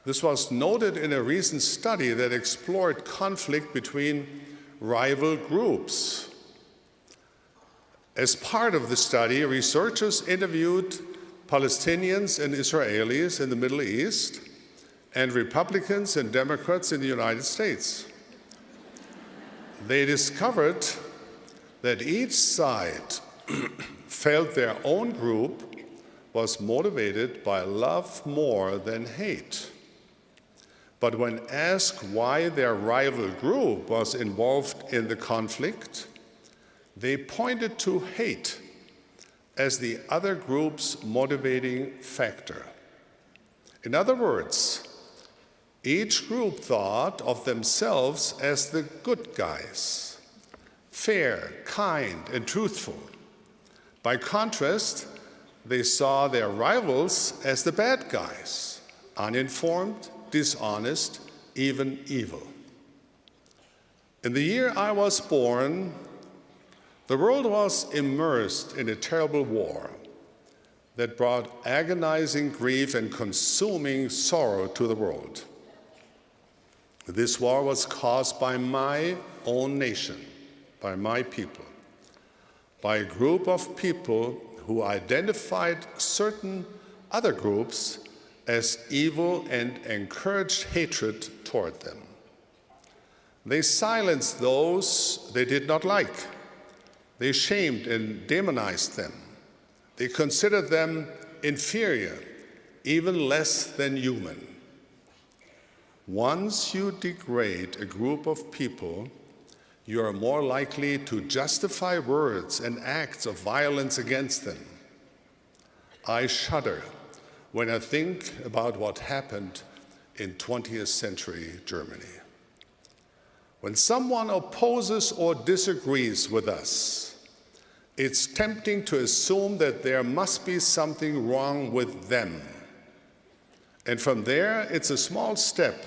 This was noted in a recent study that explored conflict between rival groups. As part of the study, researchers interviewed Palestinians and Israelis in the Middle East and Republicans and Democrats in the United States. They discovered that each side felt their own group was motivated by love more than hate. But when asked why their rival group was involved in the conflict, they pointed to hate as the other group's motivating factor. In other words, each group thought of themselves as the good guys, fair, kind, and truthful. By contrast, they saw their rivals as the bad guys, uninformed, dishonest, even evil. In the year I was born, the world was immersed in a terrible war that brought agonizing grief and consuming sorrow to the world. This war was caused by my own nation, by my people, by a group of people who identified certain other groups as evil and encouraged hatred toward them. They silenced those they did not like. They shamed and demonized them. They considered them inferior, even less than human. Once you degrade a group of people, you are more likely to justify words and acts of violence against them. I shudder when I think about what happened in 20th century Germany. When someone opposes or disagrees with us, it's tempting to assume that there must be something wrong with them. And from there, it's a small step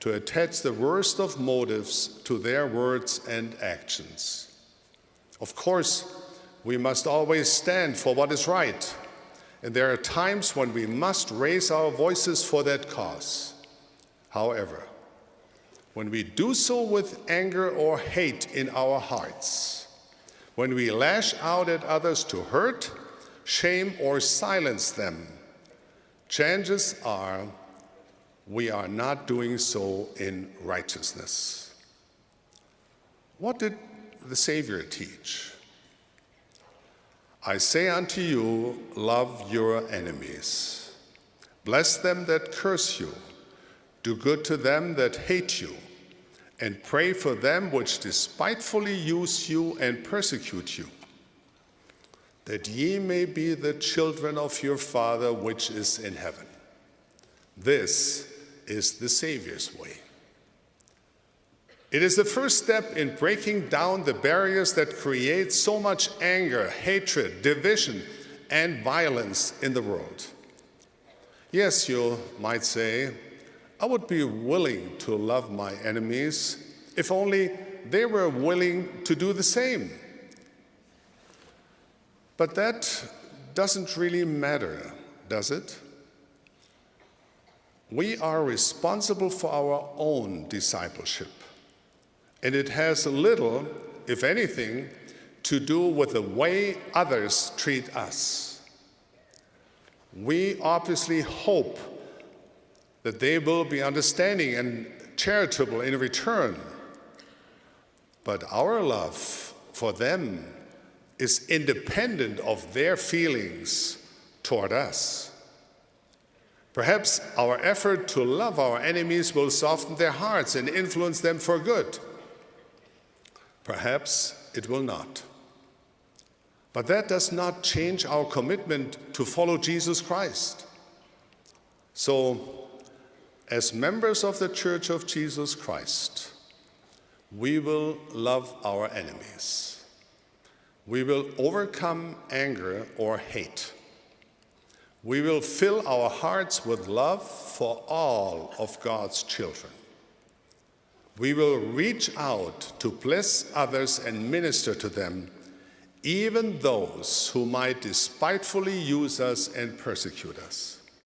to attach the worst of motives to their words and actions. Of course, we must always stand for what is right, and there are times when we must raise our voices for that cause. However, when we do so with anger or hate in our hearts, when we lash out at others to hurt, shame, or silence them, chances are we are not doing so in righteousness. What did the Savior teach? I say unto you, love your enemies. Bless them that curse you. Do good to them that hate you. And pray for them which despitefully use you and persecute you, that ye may be the children of your Father which is in heaven. This is the Savior's way. It is the first step in breaking down the barriers that create so much anger, hatred, division, and violence in the world. Yes, you might say, I would be willing to love my enemies if only they were willing to do the same. But that doesn't really matter, does it? We are responsible for our own discipleship, and it has little, if anything, to do with the way others treat us. We obviously hope that they will be understanding and charitable in return. But our love for them is independent of their feelings toward us. Perhaps our effort to love our enemies will soften their hearts and influence them for good. Perhaps it will not. But that does not change our commitment to follow Jesus Christ. So, as members of the Church of Jesus Christ, we will love our enemies. We will overcome anger or hate. We will fill our hearts with love for all of God's children. We will reach out to bless others and minister to them, even those who might despitefully use us and persecute us.